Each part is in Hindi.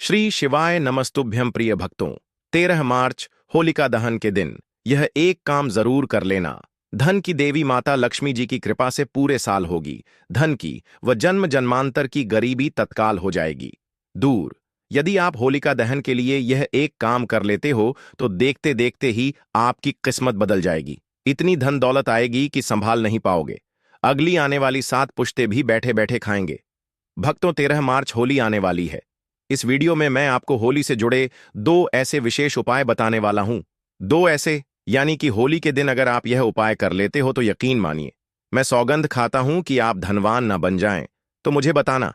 श्री शिवाय नमस्तुभ्यं प्रिय भक्तों। 13 मार्च होलिका दहन के दिन यह एक काम जरूर कर लेना। धन की देवी माता लक्ष्मी जी की कृपा से पूरे साल होगी। धन की व जन्म जन्मांतर की गरीबी तत्काल हो जाएगी दूर। यदि आप होलिका दहन के लिए यह एक काम कर लेते हो तो देखते देखते ही आपकी किस्मत बदल जाएगी। इतनी धन दौलत आएगी कि संभाल नहीं पाओगे। अगली आने वाली 7 पुश्ते भी बैठे बैठे खाएंगे। भक्तों, 13 मार्च होली आने वाली है। इस वीडियो में मैं आपको होली से जुड़े 2 ऐसे विशेष उपाय बताने वाला हूं। 2 ऐसे, यानी कि होली के दिन अगर आप यह उपाय कर लेते हो तो यकीन मानिए, मैं सौगंध खाता हूं कि आप धनवान ना बन जाएं। तो मुझे बताना,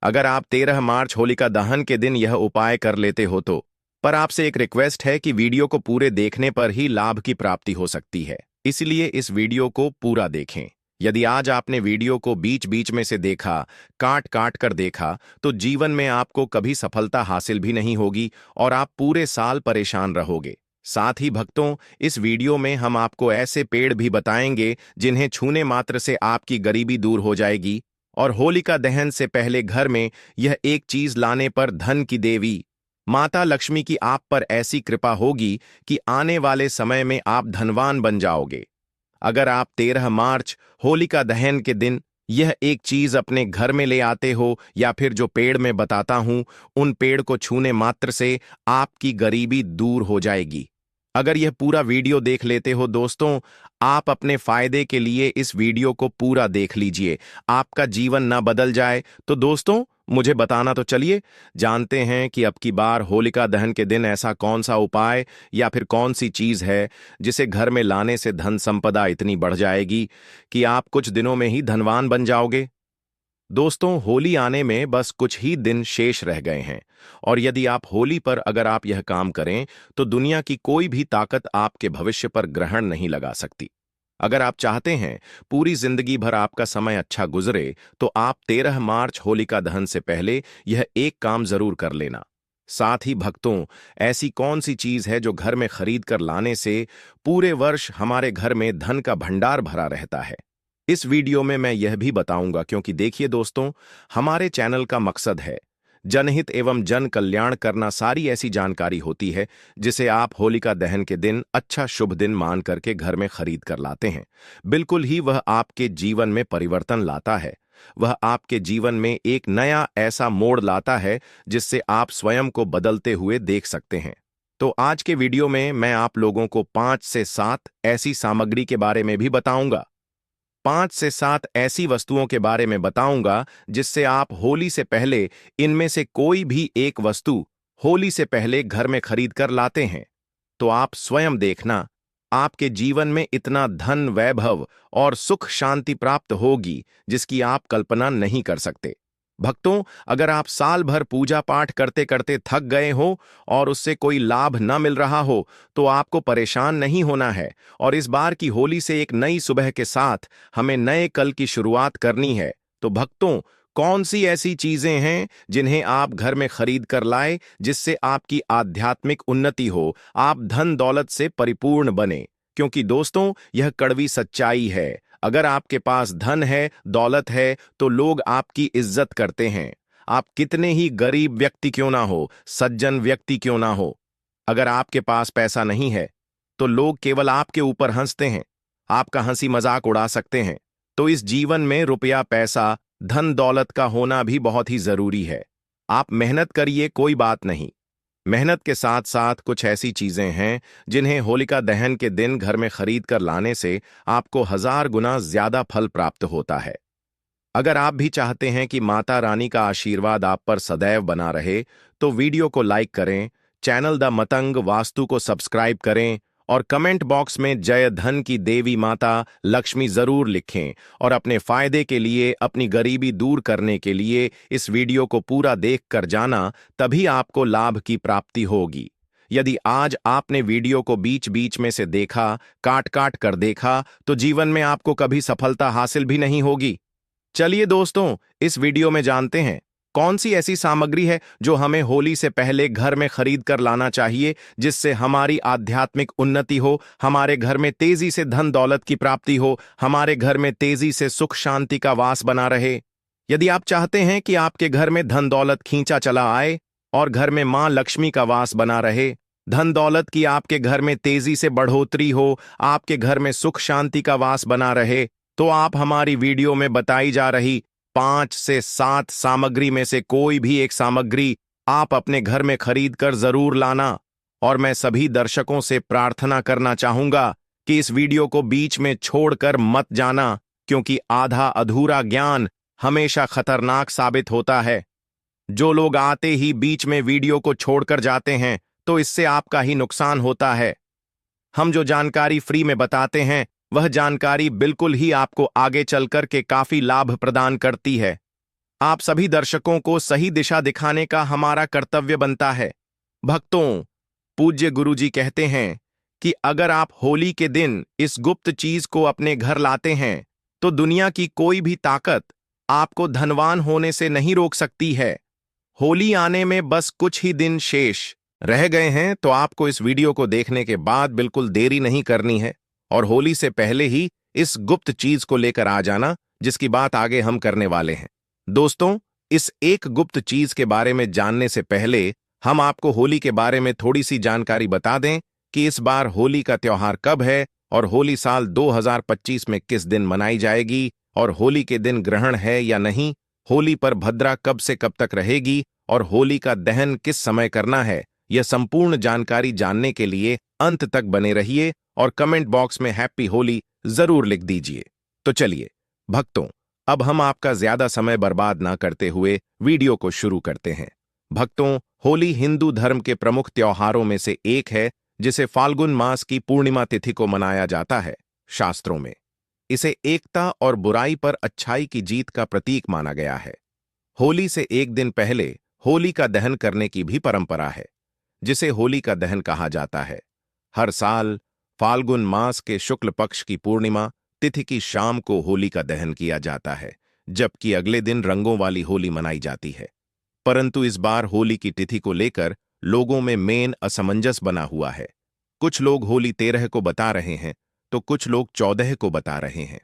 अगर आप 13 मार्च होलिका दहन के दिन यह उपाय कर लेते हो तो। पर आपसे एक रिक्वेस्ट है कि वीडियो को पूरे देखने पर ही लाभ की प्राप्ति हो सकती है, इसलिए इस वीडियो को पूरा देखें। यदि आज आपने वीडियो को बीच बीच में से देखा, काट काट कर देखा, तो जीवन में आपको कभी सफलता हासिल भी नहीं होगी और आप पूरे साल परेशान रहोगे। साथ ही भक्तों, इस वीडियो में हम आपको ऐसे पेड़ भी बताएंगे जिन्हें छूने मात्र से आपकी गरीबी दूर हो जाएगी। और होलिका दहन से पहले घर में यह एक चीज लाने पर धन की देवी माता लक्ष्मी की आप पर ऐसी कृपा होगी कि आने वाले समय में आप धनवान बन जाओगे। अगर आप 13 मार्च होलिका दहन के दिन यह एक चीज अपने घर में ले आते हो या फिर जो पेड़ मैं बताता हूं, उन पेड़ को छूने मात्र से आपकी गरीबी दूर हो जाएगी। अगर यह पूरा वीडियो देख लेते हो दोस्तों, आप अपने फायदे के लिए इस वीडियो को पूरा देख लीजिए। आपका जीवन ना बदल जाए तो दोस्तों मुझे बताना। तो चलिए जानते हैं कि अब की बार होलिका दहन के दिन ऐसा कौन सा उपाय या फिर कौन सी चीज है जिसे घर में लाने से धन संपदा इतनी बढ़ जाएगी कि आप कुछ दिनों में ही धनवान बन जाओगे। दोस्तों, होली आने में बस कुछ ही दिन शेष रह गए हैं और यदि आप होली पर अगर आप यह काम करें तो दुनिया की कोई भी ताकत आपके भविष्य पर ग्रहण नहीं लगा सकती। अगर आप चाहते हैं पूरी जिंदगी भर आपका समय अच्छा गुजरे तो आप 13 मार्च होलिका दहन से पहले यह एक काम जरूर कर लेना। साथ ही भक्तों, ऐसी कौन सी चीज है जो घर में खरीद कर लाने से पूरे वर्ष हमारे घर में धन का भंडार भरा रहता है, इस वीडियो में मैं यह भी बताऊंगा। क्योंकि देखिए दोस्तों, हमारे चैनल का मकसद है जनहित एवं जन कल्याण करना। सारी ऐसी जानकारी होती है जिसे आप होलिका दहन के दिन अच्छा शुभ दिन मान करके घर में खरीद कर लाते हैं। बिल्कुल ही वह आपके जीवन में परिवर्तन लाता है। वह आपके जीवन में एक नया ऐसा मोड़ लाता है जिससे आप स्वयं को बदलते हुए देख सकते हैं। तो आज के वीडियो में मैं आप लोगों को 5 से 7 ऐसी सामग्री के बारे में भी बताऊंगा। 5 से 7 ऐसी वस्तुओं के बारे में बताऊंगा जिससे आप होली से पहले इनमें से कोई भी एक वस्तु होली से पहले घर में खरीद कर लाते हैं तो आप स्वयं देखना, आपके जीवन में इतना धन, वैभव और सुख शांति प्राप्त होगी जिसकी आप कल्पना नहीं कर सकते। भक्तों, अगर आप साल भर पूजा पाठ करते करते थक गए हो और उससे कोई लाभ न मिल रहा हो तो आपको परेशान नहीं होना है और इस बार की होली से एक नई सुबह के साथ हमें नए कल की शुरुआत करनी है। तो भक्तों, कौन सी ऐसी चीजें हैं जिन्हें आप घर में खरीद कर लाए जिससे आपकी आध्यात्मिक उन्नति हो, आप धन दौलत से परिपूर्ण बने। क्योंकि दोस्तों, यह कड़वी सच्चाई है, अगर आपके पास धन है, दौलत है तो लोग आपकी इज्जत करते हैं। आप कितने ही गरीब व्यक्ति क्यों ना हो, सज्जन व्यक्ति क्यों ना हो, अगर आपके पास पैसा नहीं है तो लोग केवल आपके ऊपर हंसते हैं, आपका हंसी मजाक उड़ा सकते हैं। तो इस जीवन में रुपया, पैसा, धन दौलत का होना भी बहुत ही जरूरी है। आप मेहनत करिए, कोई बात नहीं। मेहनत के साथ साथ कुछ ऐसी चीजें हैं जिन्हें होलिका दहन के दिन घर में खरीद कर लाने से आपको 1000 गुना ज्यादा फल प्राप्त होता है। अगर आप भी चाहते हैं कि माता रानी का आशीर्वाद आप पर सदैव बना रहे तो वीडियो को लाइक करें, चैनल द मतंग वास्तु को सब्सक्राइब करें और कमेंट बॉक्स में जय धन की देवी माता लक्ष्मी जरूर लिखें। और अपने फायदे के लिए, अपनी गरीबी दूर करने के लिए इस वीडियो को पूरा देख कर जाना, तभी आपको लाभ की प्राप्ति होगी। यदि आज आपने वीडियो को बीच बीच में से देखा, काट काट कर देखा, तो जीवन में आपको कभी सफलता हासिल भी नहीं होगी। चलिए दोस्तों, इस वीडियो में जानते हैं कौन सी ऐसी सामग्री है जो हमें होली से पहले घर में खरीद कर लाना चाहिए जिससे हमारी आध्यात्मिक उन्नति हो, हमारे घर में तेजी से धन दौलत की प्राप्ति हो, हमारे घर में तेजी से सुख शांति का वास बना रहे। यदि आप चाहते हैं कि आपके घर में धन दौलत खींचा चला आए, और घर में मां लक्ष्मी का वास बना रहे, धन दौलत की आपके घर में तेजी से बढ़ोतरी हो, आपके घर में सुख शांति का वास बना रहे, तो आप हमारी वीडियो में बताई जा रही 5 से 7 सामग्री में से कोई भी एक सामग्री आप अपने घर में खरीद कर जरूर लाना। और मैं सभी दर्शकों से प्रार्थना करना चाहूंगा कि इस वीडियो को बीच में छोड़कर मत जाना, क्योंकि आधा अधूरा ज्ञान हमेशा खतरनाक साबित होता है। जो लोग आते ही बीच में वीडियो को छोड़कर जाते हैं, तो इससे आपका ही नुकसान होता है। हम जो जानकारी फ्री में बताते हैं, वह जानकारी बिल्कुल ही आपको आगे चलकर के काफी लाभ प्रदान करती है। आप सभी दर्शकों को सही दिशा दिखाने का हमारा कर्तव्य बनता है। भक्तों, पूज्य गुरुजी कहते हैं कि अगर आप होली के दिन इस गुप्त चीज को अपने घर लाते हैं, तो दुनिया की कोई भी ताकत आपको धनवान होने से नहीं रोक सकती है। होली आने में बस कुछ ही दिन शेष रह गए हैं, तो आपको इस वीडियो को देखने के बाद बिल्कुल देरी नहीं करनी है और होली से पहले ही इस गुप्त चीज को लेकर आ जाना, जिसकी बात आगे हम करने वाले हैं। दोस्तों, इस एक गुप्त चीज के बारे में जानने से पहले हम आपको होली के बारे में थोड़ी सी जानकारी बता दें कि इस बार होली का त्योहार कब है और होली साल 2025 में किस दिन मनाई जाएगी, और होली के दिन ग्रहण है या नहीं, होली पर भद्रा कब से कब तक रहेगी और होली का दहन किस समय करना है। यह संपूर्ण जानकारी जानने के लिए अंत तक बने रहिए और कमेंट बॉक्स में हैप्पी होली जरूर लिख दीजिए। तो चलिए भक्तों, अब हम आपका ज्यादा समय बर्बाद ना करते हुए वीडियो को शुरू करते हैं। भक्तों, होली हिंदू धर्म के प्रमुख त्योहारों में से एक है, जिसे फाल्गुन मास की पूर्णिमा तिथि को मनाया जाता है। शास्त्रों में इसे एकता और बुराई पर अच्छाई की जीत का प्रतीक माना गया है। होली से एक दिन पहले होली का दहन करने की भी परंपरा है, जिसे होली का दहन कहा जाता है। हर साल फाल्गुन मास के शुक्ल पक्ष की पूर्णिमा तिथि की शाम को होली का दहन किया जाता है, जबकि अगले दिन रंगों वाली होली मनाई जाती है। परंतु इस बार होली की तिथि को लेकर लोगों में मेन असमंजस बना हुआ है। कुछ लोग होली 13 को बता रहे हैं, तो कुछ लोग 14 को बता रहे हैं।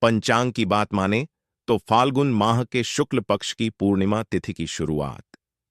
पंचांग की बात माने तो फाल्गुन माह के शुक्ल पक्ष की पूर्णिमा तिथि की शुरुआत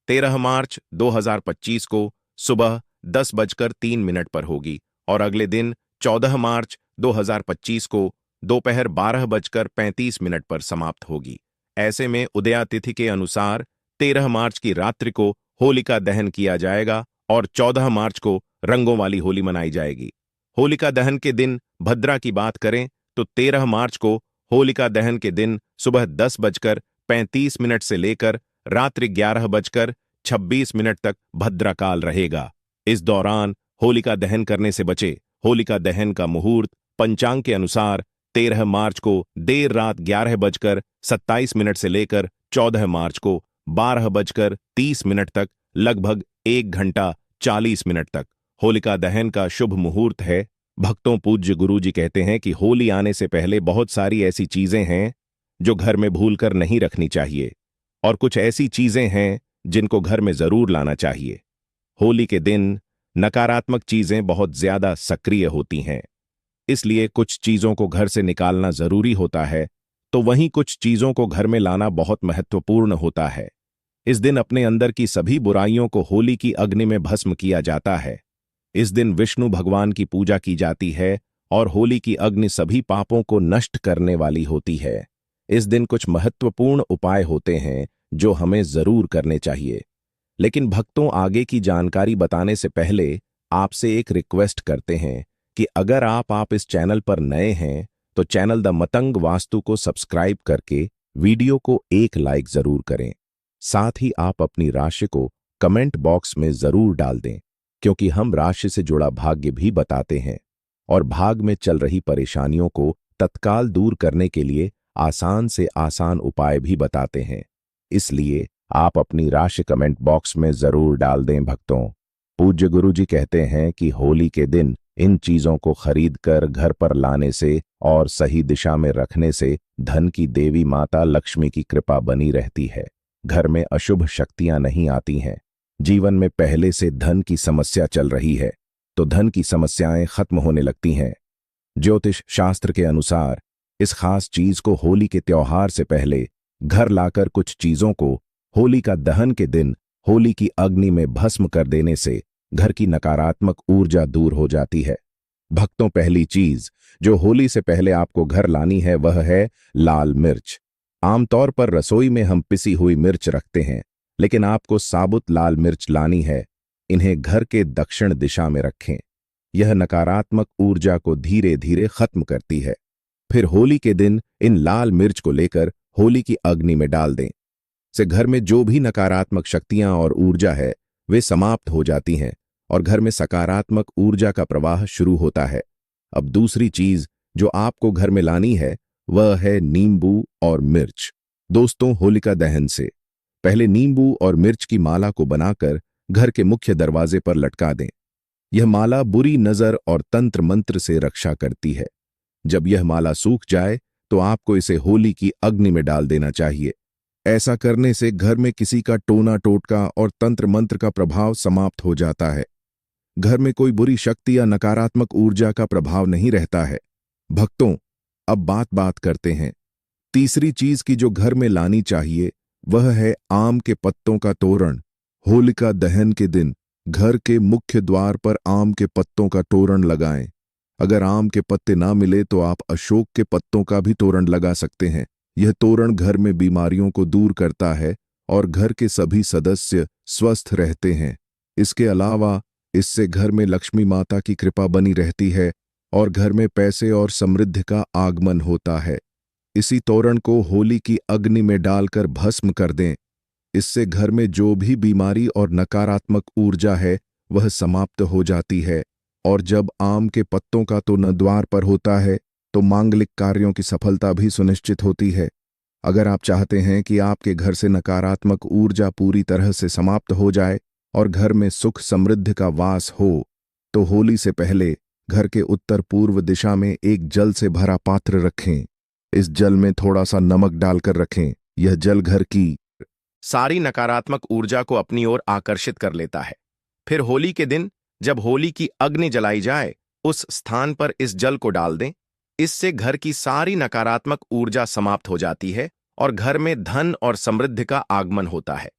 13 मार्च 2025 को सुबह 10:03 पर होगी और अगले दिन 14 मार्च 2025 को दोपहर 12:35 पर समाप्त होगी। ऐसे में उदया तिथि के अनुसार 13 मार्च की रात्रि को होलिका दहन किया जाएगा और 14 मार्च को रंगों वाली होली मनाई जाएगी। होलिका दहन के दिन भद्रा की बात करें तो 13 मार्च को होलिका दहन के दिन सुबह 10:35 से लेकर रात्रि 11:26 तक भद्रा काल रहेगा। इस दौरान होलिका दहन करने से बचे। होलिका दहन का मुहूर्त पंचांग के अनुसार 13 मार्च को देर रात 11:27 से लेकर 14 मार्च को 12:30 तक, लगभग 1 घंटा 40 मिनट तक होलिका दहन का शुभ मुहूर्त है। भक्तों, पूज्य गुरुजी कहते हैं कि होली आने से पहले बहुत सारी ऐसी चीजें हैं जो घर में भूलकर नहीं रखनी चाहिए, और कुछ ऐसी चीजें हैं जिनको घर में जरूर लाना चाहिए। होली के दिन नकारात्मक चीजें बहुत ज्यादा सक्रिय होती हैं, इसलिए कुछ चीजों को घर से निकालना जरूरी होता है, तो वहीं कुछ चीजों को घर में लाना बहुत महत्वपूर्ण होता है। इस दिन अपने अंदर की सभी बुराइयों को होली की अग्नि में भस्म किया जाता है। इस दिन विष्णु भगवान की पूजा की जाती है और होली की अग्नि सभी पापों को नष्ट करने वाली होती है। इस दिन कुछ महत्वपूर्ण उपाय होते हैं जो हमें जरूर करने चाहिए। लेकिन भक्तों, आगे की जानकारी बताने से पहले आपसे एक रिक्वेस्ट करते हैं कि अगर आप इस चैनल पर नए हैं तो चैनल द मतंग वास्तु को सब्सक्राइब करके वीडियो को एक लाइक जरूर करें। साथ ही आप अपनी राशि को कमेंट बॉक्स में जरूर डाल दें, क्योंकि हम राशि से जुड़ा भाग्य भी बताते हैं और भाग में चल रही परेशानियों को तत्काल दूर करने के लिए आसान से आसान उपाय भी बताते हैं। इसलिए आप अपनी राशि कमेंट बॉक्स में जरूर डाल दें। भक्तों, पूज्य गुरुजी कहते हैं कि होली के दिन इन चीजों को खरीद कर घर पर लाने से और सही दिशा में रखने से धन की देवी माता लक्ष्मी की कृपा बनी रहती है। घर में अशुभ शक्तियां नहीं आती हैं। जीवन में पहले से धन की समस्या चल रही है तो धन की समस्याएं खत्म होने लगती हैं। ज्योतिष शास्त्र के अनुसार इस खास चीज को होली के त्योहार से पहले घर लाकर कुछ चीजों को होली का दहन के दिन होली की अग्नि में भस्म कर देने से घर की नकारात्मक ऊर्जा दूर हो जाती है। भक्तों, पहली चीज जो होली से पहले आपको घर लानी है वह है लाल मिर्च। आमतौर पर रसोई में हम पिसी हुई मिर्च रखते हैं, लेकिन आपको साबुत लाल मिर्च लानी है। इन्हें घर के दक्षिण दिशा में रखें। यह नकारात्मक ऊर्जा को धीरे धीरे खत्म करती है। फिर होली के दिन इन लाल मिर्च को लेकर होली की अग्नि में डाल दें। से घर में जो भी नकारात्मक शक्तियां और ऊर्जा है वे समाप्त हो जाती हैं और घर में सकारात्मक ऊर्जा का प्रवाह शुरू होता है। अब दूसरी चीज जो आपको घर में लानी है वह है नींबू और मिर्च। दोस्तों, होलिका दहन से पहले नींबू और मिर्च की माला को बनाकर घर के मुख्य दरवाजे पर लटका दें। यह माला बुरी नजर और तंत्र मंत्र से रक्षा करती है। जब यह माला सूख जाए तो आपको इसे होली की अग्नि में डाल देना चाहिए। ऐसा करने से घर में किसी का टोना टोटका और तंत्र मंत्र का प्रभाव समाप्त हो जाता है। घर में कोई बुरी शक्ति या नकारात्मक ऊर्जा का प्रभाव नहीं रहता है। भक्तों, अब बात करते हैं तीसरी चीज की जो घर में लानी चाहिए वह है आम के पत्तों का तोरण। होलिका दहन के दिन घर के मुख्य द्वार पर आम के पत्तों का तोरण लगाएं। अगर आम के पत्ते ना मिले तो आप अशोक के पत्तों का भी तोरण लगा सकते हैं। यह तोरण घर में बीमारियों को दूर करता है और घर के सभी सदस्य स्वस्थ रहते हैं। इसके अलावा इससे घर में लक्ष्मी माता की कृपा बनी रहती है और घर में पैसे और समृद्धि का आगमन होता है। इसी तोरण को होली की अग्नि में डालकर भस्म कर दें। इससे घर में जो भी बीमारी और नकारात्मक ऊर्जा है वह समाप्त हो जाती है। और जब आम के पत्तों का तोरण द्वार पर होता है तो मांगलिक कार्यों की सफलता भी सुनिश्चित होती है। अगर आप चाहते हैं कि आपके घर से नकारात्मक ऊर्जा पूरी तरह से समाप्त हो जाए और घर में सुख समृद्धि का वास हो तो होली से पहले घर के उत्तर पूर्व दिशा में एक जल से भरा पात्र रखें। इस जल में थोड़ा सा नमक डालकर रखें। यह जल घर की सारी नकारात्मक ऊर्जा को अपनी ओर आकर्षित कर लेता है। फिर होली के दिन जब होली की अग्नि जलाई जाए उस स्थान पर इस जल को डाल दें। इससे घर की सारी नकारात्मक ऊर्जा समाप्त हो जाती है और घर में धन और समृद्धि का आगमन होता है।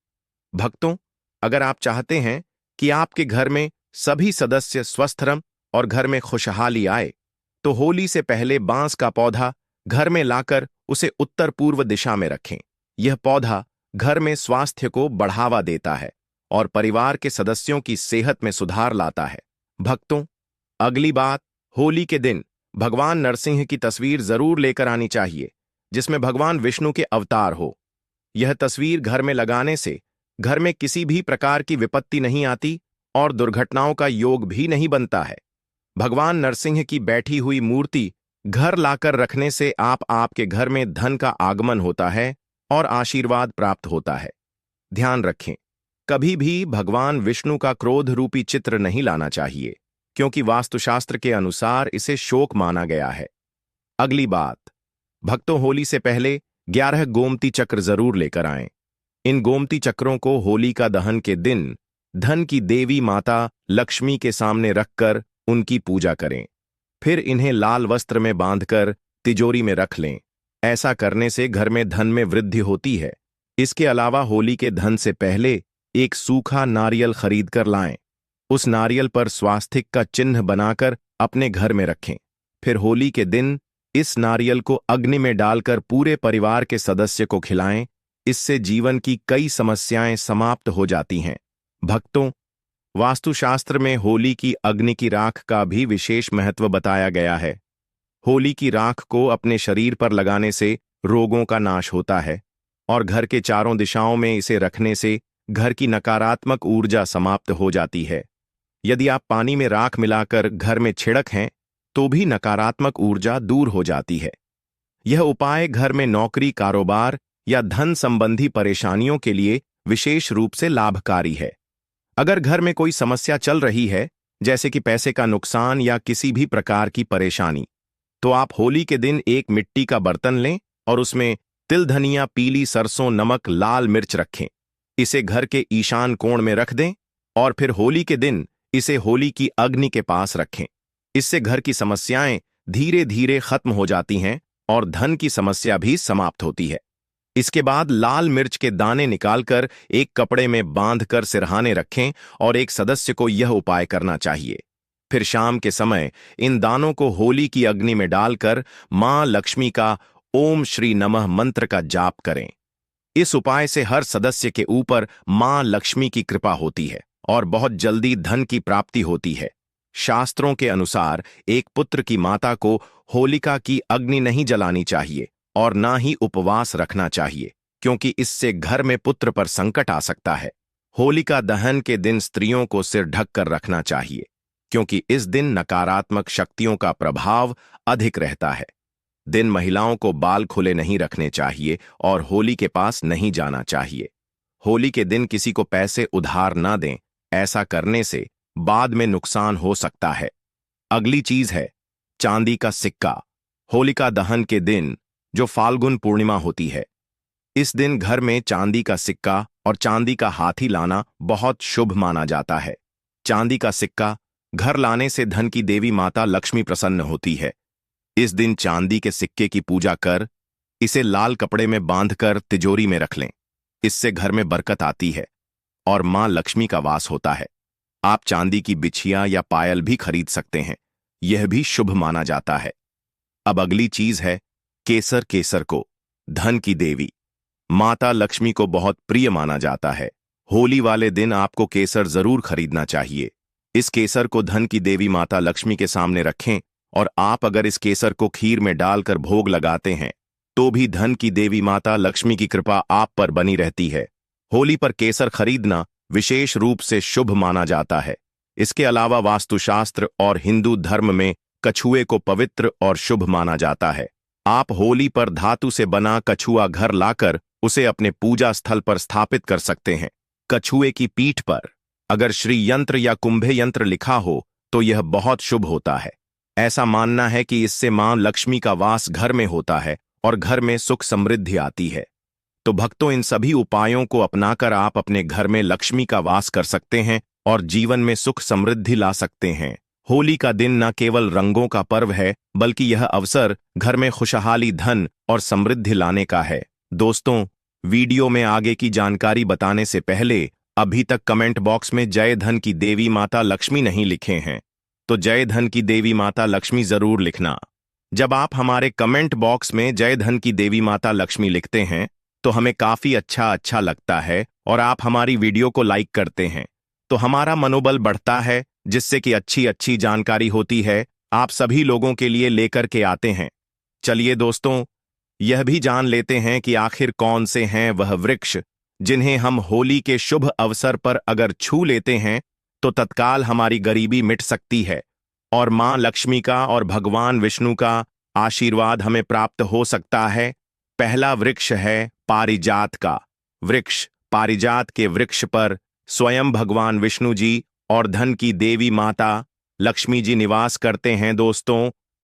भक्तों, अगर आप चाहते हैं कि आपके घर में सभी सदस्य स्वस्थ रहें और घर में खुशहाली आए तो होली से पहले बांस का पौधा घर में लाकर उसे उत्तर पूर्व दिशा में रखें। यह पौधा घर में स्वास्थ्य को बढ़ावा देता है और परिवार के सदस्यों की सेहत में सुधार लाता है। भक्तों, अगली बात, होली के दिन भगवान नरसिंह की तस्वीर जरूर लेकर आनी चाहिए जिसमें भगवान विष्णु के अवतार हो। यह तस्वीर घर में लगाने से घर में किसी भी प्रकार की विपत्ति नहीं आती और दुर्घटनाओं का योग भी नहीं बनता है। भगवान नरसिंह की बैठी हुई मूर्ति घर लाकर रखने से आपके घर में धन का आगमन होता है और आशीर्वाद प्राप्त होता है। ध्यान रखें, कभी भी भगवान विष्णु का क्रोध रूपी चित्र नहीं लाना चाहिए क्योंकि वास्तुशास्त्र के अनुसार इसे शोक माना गया है। अगली बात, भक्तों, होली से पहले 11 गोमती चक्र जरूर लेकर आएं। इन गोमती चक्रों को होलिका दहन के दिन धन की देवी माता लक्ष्मी के सामने रखकर उनकी पूजा करें। फिर इन्हें लाल वस्त्र में बांधकर तिजोरी में रख लें। ऐसा करने से घर में धन में वृद्धि होती है। इसके अलावा होली के धन से पहले एक सूखा नारियल खरीद कर लाएं। उस नारियल पर स्वास्तिक का चिन्ह बनाकर अपने घर में रखें। फिर होली के दिन इस नारियल को अग्नि में डालकर पूरे परिवार के सदस्य को खिलाएं। इससे जीवन की कई समस्याएं समाप्त हो जाती हैं। भक्तों, वास्तुशास्त्र में होली की अग्नि की राख का भी विशेष महत्व बताया गया है। होली की राख को अपने शरीर पर लगाने से रोगों का नाश होता है और घर के चारों दिशाओं में इसे रखने से घर की नकारात्मक ऊर्जा समाप्त हो जाती है। यदि आप पानी में राख मिलाकर घर में छिड़क हैं तो भी नकारात्मक ऊर्जा दूर हो जाती है। यह उपाय घर में नौकरी, कारोबार या धन संबंधी परेशानियों के लिए विशेष रूप से लाभकारी है। अगर घर में कोई समस्या चल रही है जैसे कि पैसे का नुकसान या किसी भी प्रकार की परेशानी, तो आप होली के दिन एक मिट्टी का बर्तन लें और उसमें तिल, धनिया, पीली सरसों, नमक, लाल मिर्च रखें। इसे घर के ईशान कोण में रख दें और फिर होली के दिन इसे होली की अग्नि के पास रखें। इससे घर की समस्याएं धीरे धीरे खत्म हो जाती हैं और धन की समस्या भी समाप्त होती है। इसके बाद लाल मिर्च के दाने निकालकर एक कपड़े में बांधकर सिरहाने रखें और एक सदस्य को यह उपाय करना चाहिए। फिर शाम के समय इन दानों को होली की अग्नि में डालकर मां लक्ष्मी का ओम श्री नमः मंत्र का जाप करें। इस उपाय से हर सदस्य के ऊपर मां लक्ष्मी की कृपा होती है और बहुत जल्दी धन की प्राप्ति होती है। शास्त्रों के अनुसार एक पुत्र की माता को होलिका की अग्नि नहीं जलानी चाहिए और ना ही उपवास रखना चाहिए, क्योंकि इससे घर में पुत्र पर संकट आ सकता है। होलिका दहन के दिन स्त्रियों को सिर ढककर रखना चाहिए, क्योंकि इस दिन नकारात्मक शक्तियों का प्रभाव अधिक रहता है। दिन महिलाओं को बाल खुले नहीं रखने चाहिए और होली के पास नहीं जाना चाहिए। होली के दिन किसी को पैसे उधार ना दें, ऐसा करने से बाद में नुकसान हो सकता है। अगली चीज है चांदी का सिक्का। होलिका दहन के दिन, जो फाल्गुन पूर्णिमा होती है, इस दिन घर में चांदी का सिक्का और चांदी का हाथी लाना बहुत शुभ माना जाता है। चांदी का सिक्का घर लाने से धन की देवी माता लक्ष्मी प्रसन्न होती है। इस दिन चांदी के सिक्के की पूजा कर इसे लाल कपड़े में बांधकर तिजोरी में रख लें। इससे घर में बरकत आती है और मां लक्ष्मी का वास होता है। आप चांदी की बिछिया या पायल भी खरीद सकते हैं, यह भी शुभ माना जाता है। अब अगली चीज है केसर। केसर को धन की देवी माता लक्ष्मी को बहुत प्रिय माना जाता है। होली वाले दिन आपको केसर जरूर खरीदना चाहिए। इस केसर को धन की देवी माता लक्ष्मी के सामने रखें और आप अगर इस केसर को खीर में डालकर भोग लगाते हैं तो भी धन की देवी माता लक्ष्मी की कृपा आप पर बनी रहती है। होली पर केसर खरीदना विशेष रूप से शुभ माना जाता है। इसके अलावा वास्तुशास्त्र और हिंदू धर्म में कछुए को पवित्र और शुभ माना जाता है। आप होली पर धातु से बना कछुआ घर लाकर उसे अपने पूजा स्थल पर स्थापित कर सकते हैं। कछुए की पीठ पर अगर श्री यंत्र या कुंभे यंत्र लिखा हो तो यह बहुत शुभ होता है। ऐसा मानना है कि इससे मां लक्ष्मी का वास घर में होता है और घर में सुख समृद्धि आती है। तो भक्तों, इन सभी उपायों को अपनाकर आप अपने घर में लक्ष्मी का वास कर सकते हैं और जीवन में सुख समृद्धि ला सकते हैं। होली का दिन न केवल रंगों का पर्व है, बल्कि यह अवसर घर में खुशहाली, धन और समृद्धि लाने का है। दोस्तों, वीडियो में आगे की जानकारी बताने से पहले अभी तक कमेंट बॉक्स में जय धन की देवी माता लक्ष्मी नहीं लिखे हैं तो जय धन की देवी माता लक्ष्मी जरूर लिखना। जब आप हमारे कमेंट बॉक्स में जय धन की देवी माता लक्ष्मी लिखते हैं तो हमें काफी अच्छा लगता है और आप हमारी वीडियो को लाइक करते हैं तो हमारा मनोबल बढ़ता है, जिससे कि अच्छी जानकारी होती है आप सभी लोगों के लिए लेकर के आते हैं। चलिए दोस्तों, यह भी जान लेते हैं कि आखिर कौन से हैं वह वृक्ष जिन्हें हम होली के शुभ अवसर पर अगर छू लेते हैं तो तत्काल हमारी गरीबी मिट सकती है और मां लक्ष्मी का और भगवान विष्णु का आशीर्वाद हमें प्राप्त हो सकता है। पहला वृक्ष है पारिजात का वृक्ष। पारिजात के वृक्ष पर स्वयं भगवान विष्णु जी और धन की देवी माता लक्ष्मी जी निवास करते हैं। दोस्तों,